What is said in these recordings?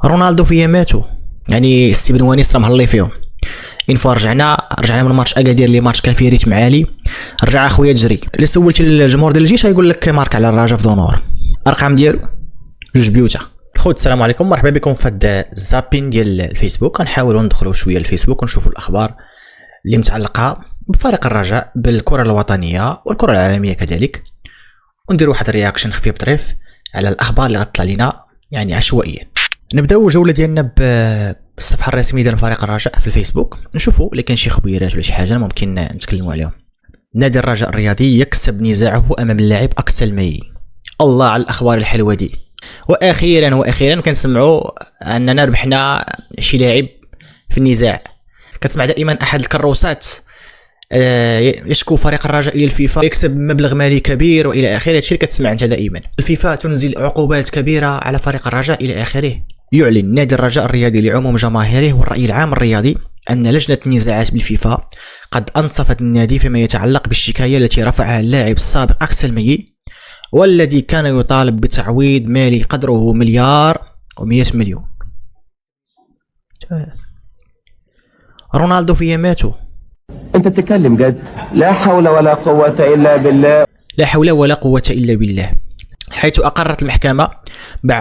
رونالدو في ماتو، يعني السي بنوانيس راه مهلي فيهم. ان فوا رجعنا من ماتش اكادير اللي ماتش كان فيه ريتم عالي، رجع اخويا تجري. اللي سولتي الجمهور ديال الجيش غايقول لك مارك على الرجاء في دونور، ارقام ديالو 2 بيوتا. خوت السلام عليكم، مرحبا بكم في هذا الزابين ديال الفيسبوك. غنحاولوا ندخلوا شويه الفيسبوك ونشوفوا الاخبار اللي متعلقه بفريق الرجاء بالكره الوطنيه والكره العالميه كذلك، ونديروا واحد الرياكشن خفيف ظريف على الاخبار اللي غتطلع لنا يعني عشوائيا. نبداو الجوله ديالنا بالصفحه الرسميه ديال فريق الرجاء في الفيسبوك، نشوفوا اللي كاين شي خبيرات ولا شي حاجه ممكن نتكلموا عليهم. نادي الرجاء الرياضي يكسب نزاعه امام اللاعب اقصى المي. الله على الاخبار الحلوه دي. واخيرا كنسمعوا اننا ربحنا شي لاعب في النزاع. كتسمع دائما احد الكروسات يشكو فريق الرجاء الى الفيفا يكسب مبلغ مالي كبير والى اخره. هادشي اللي كتسمع انت دائما. الفيفا تنزل عقوبات كبيره على فريق الرجاء الى اخره. يعلن نادي الرجاء الرياضي لعموم جماهيره والراي العام الرياضي ان لجنه النزاعات بالفيفا قد انصفت النادي فيما يتعلق بالشكايه التي رفعها اللاعب السابق اكسل ميي، والذي كان يطالب بتعويض مالي قدره 1,100 مليون. رونالدو في ماتو. انت بتتكلم جد؟ لا حول ولا قوة الا بالله. لا حول ولا قوة الا بالله. حيث اقرت المحكمة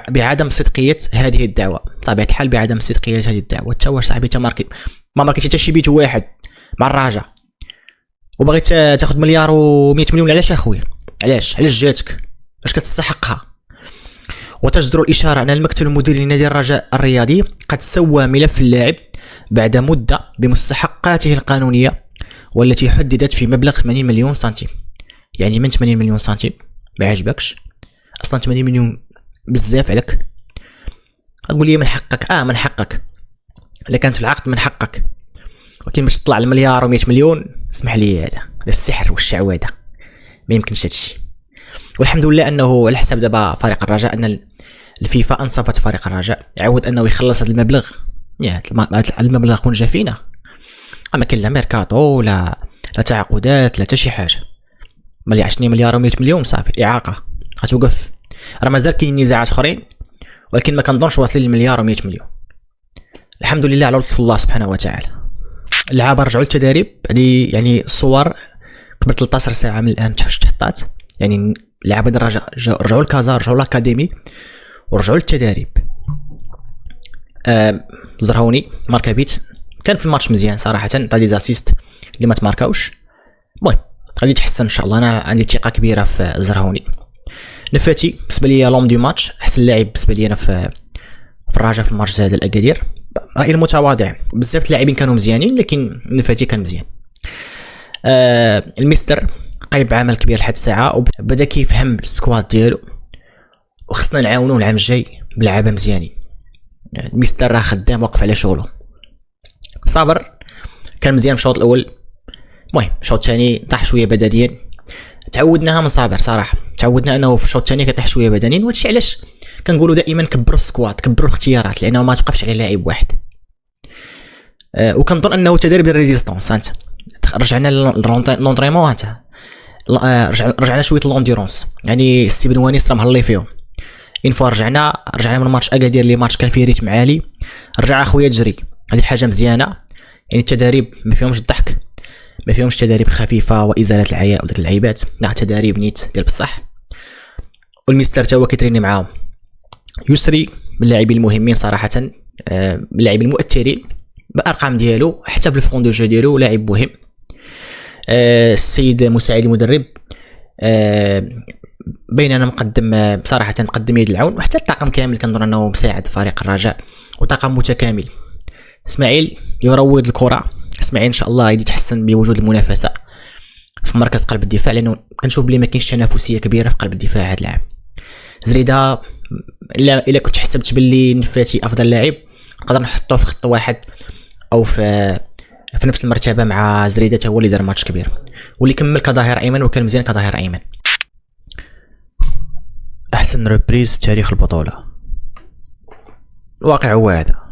بعدم صدقية هذه الدعوة. طبيعة الحال بعدم صدقية هذه الدعوة. تا واش صاحبي ما ماركتي حتى شي بيت واحد مع الرجاء وبغيت تاخذ 1,100 مليون. علاش اخويا؟ علاش جاتك؟ واش كتستحقها؟ وتجدر الاشارة ان المكتب المدير لنادي الرجاء الرياضي قد سوى ملف اللاعب بعد مدة بمستحقاته القانونية والتي حددت في مبلغ 80 مليون سنتيم. يعني من 80 مليون سنتيم ما عجبكش اصلا؟ 80 مليون بزاف عليك. تقول لي من حقك. من حقك الا كانت في العقد من حقك، ولكن باش تطلع المليار و100 مليون اسمح لي هذا السحر والشعوذه ما يمكنش هادشي. والحمد لله انه على حساب دابا فريق الرجاء ان الفيفا انصفت فريق الرجاء، عاود انه يخلص هذا المبلغ. المبلغ يكون جا فينا، اما كاين لا ميركاتو لا تعاقدات لا حتى شي حاجه. ملي 20 مليار و100 مليون صافي الاعاقه غتوقف. راه مازال كاين نزاعات اخرين ولكن ما كنظنش واصلين للمليار و100 مليون. الحمد لله على لطف الله سبحانه وتعالى. اللعابه رجعوا للتدريب. يعني الصور قبل 13 ساعه من الان تحطات. يعني اللعابه ديال الرجاء رجعوا لكازا، رجعوا لاكاديمي ورجعوا للتدريب. زرهوني ماركابيت كان في الماتش مزيان صراحه، عطى لي زاسيست اللي ما تماركاوش. المهم غادي يتحسن ان شاء الله. انا عندي ثقه كبيره في زرهوني. نفاتي بالنسبه لي لوم دو ماتش، احسن لاعب بالنسبه لي انا في الرجاء في الماتش هذا الاكادير. رايي المتواضع، بزاف اللاعبين كانوا مزيانين لكن نفاتي كان مزيان. المستر قايم بعمل كبير لحد الساعه وبدا كيفهم السكواد ديالو، وخصنا نعاونوه العام الجاي بلعابه مزيانين. المستر راه خدام واقف على شغله. صابر كان مزيان في الشوط الاول. المهم الشوط الثاني طاح شويه بدنيا. تعودناها من صابر صراحه، تعودنا انه في الشوط الثاني كيطيح شويه بدنيا. وهادشي علاش كنقولوا دائما كبروا السكواد، كبروا الاختيارات، لانه ما تقفش على لاعب واحد. وكنظن انه تدريب الريزيستونس. انت رجعنا لونطريمون، انت رجعنا شويه لونديرونس. يعني السي بنوانيس راه مهلي فيهم. ان فوا رجعنا من ماتش اكادير اللي ماتش كان فيه ريتم عالي، رجع اخويا تجري. هذه حاجه مزيانه. يعني التدريب ما فيهمش الضحك، ما فيهمش تدريب خفيفه وازاله العياء وداك اللعيبات، لا تدريب نيت ديال بصح. والمستر تا هو كيتريني معاهم. يسري من اللاعبين المهمين صراحه، من اللاعبين المؤثرين بارقام ديالو حتى بالفون دو جو ديالو، لاعب مهم. السيد مساعد المدرب بيننا مقدم بصراحه، مقدم يد العون، وحتى الطاقم كامل كنظن انه مساعد فريق الرجاء وطاقم متكامل. اسماعيل يروض الكره. اسماعيل ان شاء الله غادي يتحسن بوجود المنافسه في مركز قلب الدفاع، لانه كنشوف بلي ما كاينش تنافسيه كبيره في قلب الدفاع هذا العام. زريده الا كنت حسبت باللي نفاتي افضل لاعب نقدر نحطوه في خط واحد او في نفس المرتبه مع زريده، هو اللي دار ماتش كبير واللي كمل كظاهر ايمن وكان مزيان كظاهر ايمن. احسن ريبريز تاريخ البطوله. الواقع هو هذا.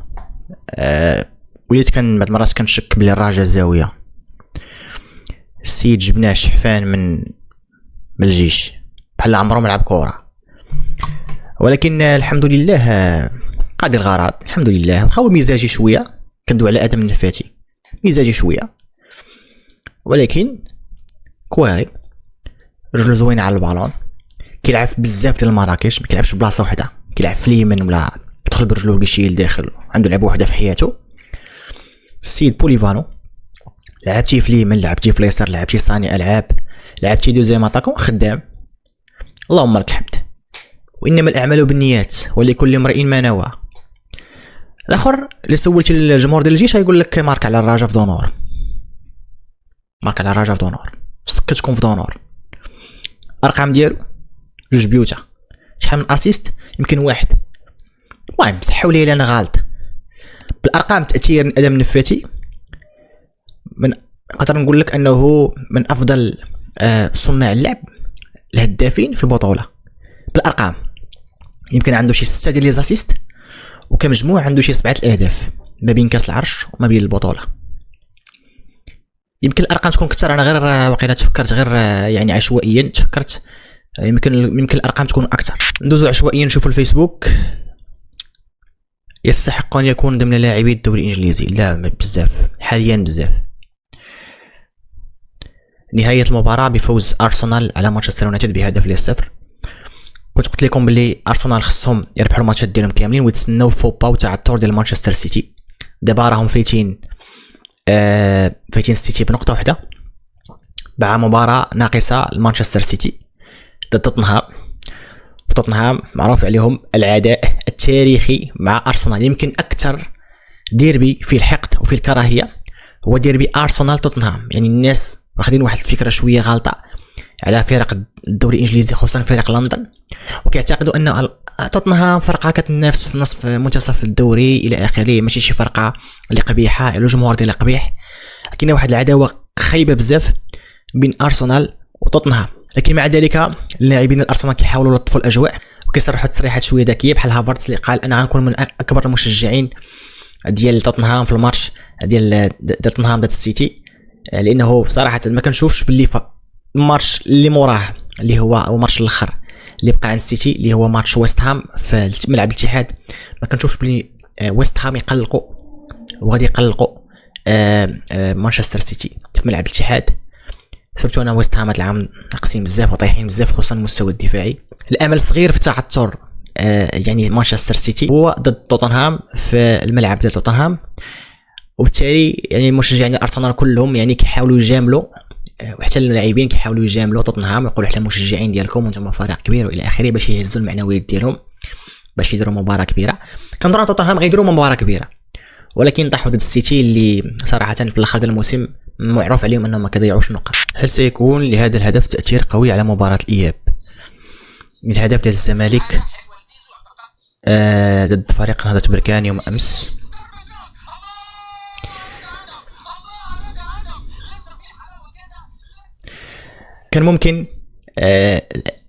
وليت كان بعض المرات كنشك بلي الرجاء زاويه. السيد جبناه شحفان من الجيش بحال عمرو ملعب كره، ولكن الحمد لله قاضي الغرض الحمد لله. واخا هو مزاجي شويه كندوي على ادم النفاتي مزاجي شويه، ولكن كواري رجلو زوين على البالون، كيلعب بزاف ديال المراكش، ما كيلعبش بلاصه وحده، كيلعب في اليمين ولا يدخل برجلو القشي لداخل، عنده لعبه وحده في حياته. السيد بوليفانو لعبتي في اليمين، لعبتي في اليسار، لعبتي صانع العاب، لعبتي دوزيام اتاكون، خدام اللهم لك الحمد. وانما الاعمال بالنيات ولكل امرئ ما نوى. الاخر اللي سولت الجمهور ديال الجيش يقول لك مارك على الرجاء في دونور، مارك على الرجاء في دونور، سكتكم في دونور. ارقام ديالو 2 بيوتا، شحال من اسيست؟ يمكن 1. المهم صحوا لي انا غلط بالارقام. تاثير ادم النفاتي من نقدر نقول لك انه من افضل صناع اللعب الهدافين في البطوله بالارقام. يمكن عنده شي 6 ديال لي زاسيست، وكمجموع عنده شي 7 الاهداف ما بين كاس العرش وما بين البطوله. يمكن الارقام تكون كثر، انا غير واقيلا تفكرت غير يعني عشوائيا تفكرت، يمكن الارقام تكون اكثر. ندوزو عشوائيا نشوفوا الفيسبوك. يستحق ان يكون ضمن لاعبي الدوري الانجليزي؟ لا بزاف حاليا بزاف. نهايه المباراه بفوز ارسنال على مانشستر يونايتد بهدف ل0. كنت قلت لكم باللي ارسنال خصهم يربحوا الماتشات ديالهم كاملين ويتسناو فوبا وتعثر ديال مانشستر سيتي. دابا راهم فايتين السيتي بنقطه واحده مع مباراه ناقصه لمانشستر سيتي ضد توتنهام معروف عليهم العداء التاريخي مع ارسنال. يمكن اكثر ديربي في الحقد وفي الكراهيه هو ديربي ارسنال توتنهام. يعني الناس واخدين واحد الفكره شويه غلطه على فرق الدوري الانجليزي خصوصا فرق لندن، وكيعتقدوا ان توتنهام فرقه كتنافس في نصف منتصف الدوري الى اخره، ماشي شي فرقه اللي قبيحه على الجمهور ديالها قبيح. كاين واحد العداوه خايبه بزاف بين ارسنال وتوتنهام، لكن مع ذلك اللاعبين الارسنال كيحاولوا يلطفوا الاجواء وكيصرحوا تصريحات شويه ذكيه بحال هافرتس اللي قال انا غنكون من اكبر المشجعين ديال توتنهام في الماتش ديال توتنهام ضد السيتي، لانه بصراحه ما كنشوفش باللي الماتش اللي موراه اللي هو الماتش الاخر اللي بقى عند السيتي اللي هو ماتش ويست هام في ملعب الاتحاد، ما كنشوفش باللي ويست هام يقلقوا وغادي يقلقوا مانشستر سيتي في ملعب الاتحاد. سورتو انا ويست هام هذا العام ناقصين بزاف وطايحين بزاف خصوصا المستوى الدفاعي. الامل صغير في تعثر يعني مانشستر سيتي هو ضد توتنهام في الملعب ديال توتنهام، وبالتالي يعني المشجعين الارسنال كلهم يعني كيحاولوا يجاملوا، وحتى اللاعبين كيحاولوا يجاملوا توتنهام ويقولوا حنا المشجعين ديالكم وانتم فريق كبير والى اخره باش يهزوا المعنويات ديالهم باش يديروا مباراه كبيره. كنظن توتنهام غيديروا مباراه كبيره، ولكن طاحوا ضد السيتي اللي صراحه في الاخر ديال الموسم معروف عليهم انهم ما كيضيعوش نقاط. هل سيكون لهذا الهدف تاثير قوي على مباراه الاياب؟ من الهدف ديال الزمالك ضد فريق نهضة بركان يوم امس، كان ممكن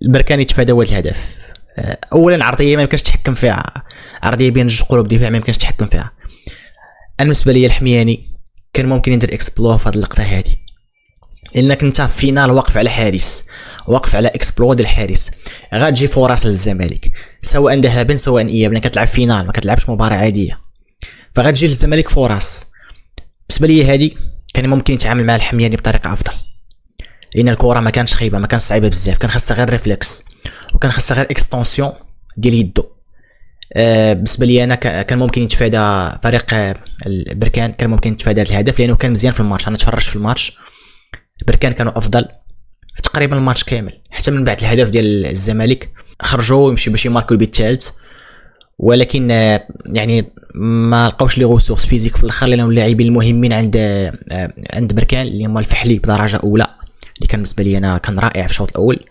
البركان يتفادى هذا الهدف. اولا عرضيه ما يمكنش تحكم فيها، عرضيه بين جوج قلوب دفاع ما يمكنش تحكم فيها. انا بالنسبه لي الحمياني كان ممكن يدير اكسبلو في هذه اللقطه هذه، لانك انت في فينال واقف على حارس، واقف على اكسبلو ديال الحارس، غتجي فرص للزمالك سواء ذهابا سواء ايابا، كتلعب فينال ما كتلعبش مباراه عاديه، فغتجي للزمالك فرص. بالنسبه لي هذه كان ممكن يتعامل مع الحمياني بطريقه افضل، لان الكره ما كانش خايبه، ما كانش صعيبه بزاف، كان خاصها غير ريفلكس وكان خاصها غير اكستونسيون ديال يدو. بالنسبه لي انا كان ممكن يتفادى فريق البركان، كان ممكن يتفادى هذا الهدف لانه كان مزيان في الماتش. انا تفرجت في الماتش، البركان كانوا افضل في تقريبا الماتش كامل، حتى من بعد الهدف ديال الزمالك خرجوا يمشي باش يماركوا البيت الثالث، ولكن يعني ما لقاوش لي غوسورس فيزيك في الاخر، لانهم اللاعبين المهمين عند بركان اللي هما الفحلي بدرجه اولى اللي كان بالنسبه لي انا كان رائع في الشوط الاول،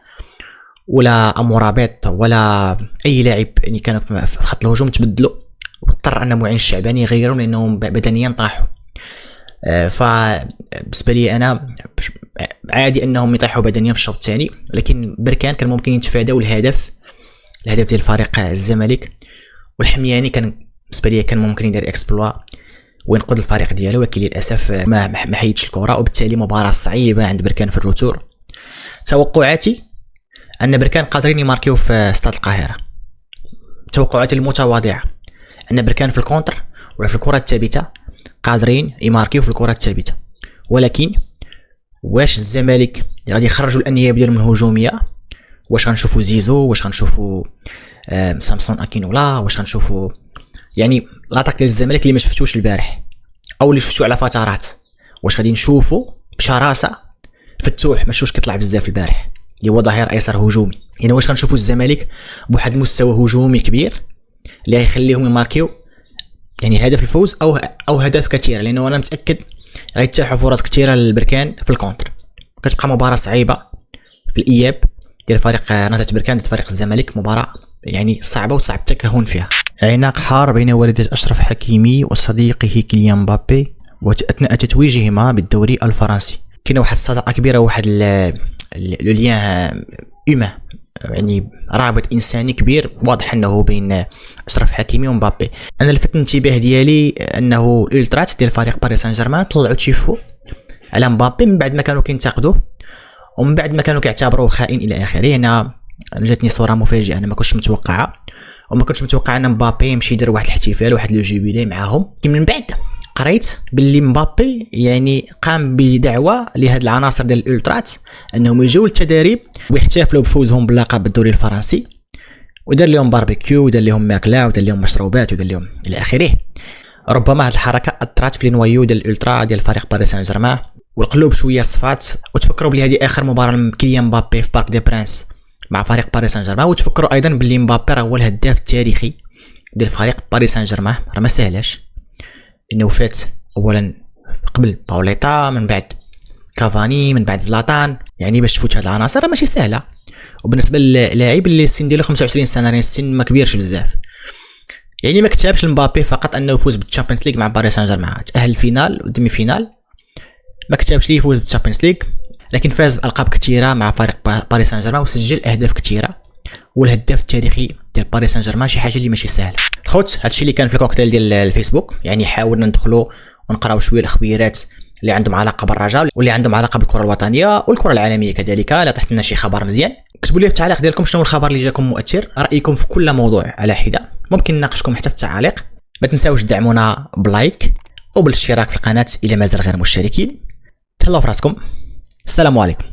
ولا امورابيط ولا اي لاعب يعني كانوا في خط الهجوم تبدلوا، واضطر ان معين الشعباني يغيروا لانهم بدنيا طاحوا. فبالنسبه لي انا عادي انهم يطيحوا بدنيا في الشوط الثاني، لكن بركان كان ممكن يتفاداو الهدف ديال فريق الزمالك، والحمياني كان بالنسبه لي كان ممكن يدير اكسبلوا وينقذ الفريق ديالو، ولكن للاسف ما حيدش الكره، وبالتالي مباراه صعيبه عند بركان في توقعاتي المتواضعه ان بركان في الكونتر ولا في الكره الثابته قادرين يماركيو في الكره الثابته، ولكن واش الزمالك غادي يخرجوا الانياب ديالهم الهجوميه؟ واش غنشوفوا زيزو؟ واش غنشوفوا سامسون اكينولا؟ واش غنشوفوا يعني لاطاك ديال الزمالك اللي ما شفتوش البارح او اللي شفتو على فترات؟ واش غادي نشوفوا بشراسه فتوح مشوش كيطلع بزاف البارح اللي هو ظهير ايسر هجومي؟ يعني واش غنشوفوا الزمالك بواحد المستوى هجومي كبير اللي غيخليهم يماركيو يعني هدف الفوز او هدف كثير؟ لانه انا متاكد غيتاحوا فرص كثيره للبركان في الكونتر. كتبقى مباراه صعيبه في الاياب ديال فريق نهضة بركان ضد فريق الزمالك، مباراه يعني صعبه وصعب التكهن فيها. عناق حار بين والدة أشرف حكيمي وصديقه كيليان مبابي أثناء تتويجهما بالدوري الفرنسي. كاينه واحد الصداقه كبيره، واحد لو ليان اومان، يعني رابط انساني كبير واضح انه بين اشرف حكيمي ومبابي. انا لفت الانتباه ديالي انه الالترات ديال فريق باريس سان جيرمان طلعوا تشوفوا على مبابي من بعد ما كانوا كينتقدوه ومن بعد ما كانوا كيعتبروه خائن الى اخره. انا جاتني صوره مفاجئه انا ما كنتش متوقعها، وما كنتش متوقع ان مبابي يمشي يدير واحد الاحتفال واحد لو جوبيلي معاهم. من بعد قريت باللي مبابي يعني قام بدعوه لهاد العناصر ديال الالترات انهم يجيو للتدريب ويحتفلوا بفوزهم باللقب بالدوري الفرنسي، ودار لهم باربيكيو ودار لهم ماكله ودار لهم مشروبات ودار لهم الى اخره. ربما هاد الحركه اثرت في النوايو ديال الالترا ديال فريق باريس سان جيرمان، والقلوب شويه صفات، وتفكروا بلي هذه اخر مباراه لكيليان مبابي في بارك دي برانس مع فريق باريس سان جيرمان، وتفكروا ايضا باللي مبابي راه هو الهداف التاريخي ديال فريق باريس سان جيرمان. راه ما سهلاش انه فات اولا قبل باوليتا، من بعد كافاني، من بعد زلاتان، يعني باش تفوت هاد العناصر راه ماشي سهله. وبالنسبه للاعب اللي السن ديالو 25 سنه، يعني السن ما كبيرش بزاف، يعني ما كتبش لمبابي فقط انه يفوز بالتشامبيونز ليغ مع باريس سان جيرمان، تاهل الفينال وديمي فينال، ما كتبش ليه يفوز بالتشامبيونز ليغ، لكن فاز بالقاب كثيره مع فريق باريس سان جيرمان وسجل اهداف كثيره، والهداف التاريخي ديال باريس سان جيرمان شي حاجه اللي ماشي سهله. الخوت هادشي اللي كان في الكوكتيل ديال الفيسبوك، يعني حاولنا ندخلوا ونقراو شويه الاخبارات اللي عندهم علاقه بالرجاء واللي عندهم علاقه بالكره الوطنيه والكره العالميه كذلك. لا طحت لنا شي خبر مزيان، كتبوا لي في التعليق ديالكم شنو الخبر اللي جاكم مؤثر، رايكم في كل موضوع على حده، ممكن نناقشكم حتى في التعاليق. ما تنساوش تدعمونا بلايك وبالاشتراك في القناه الى مازال غير مشتركين. تهلاو في راسكم، السلام عليكم.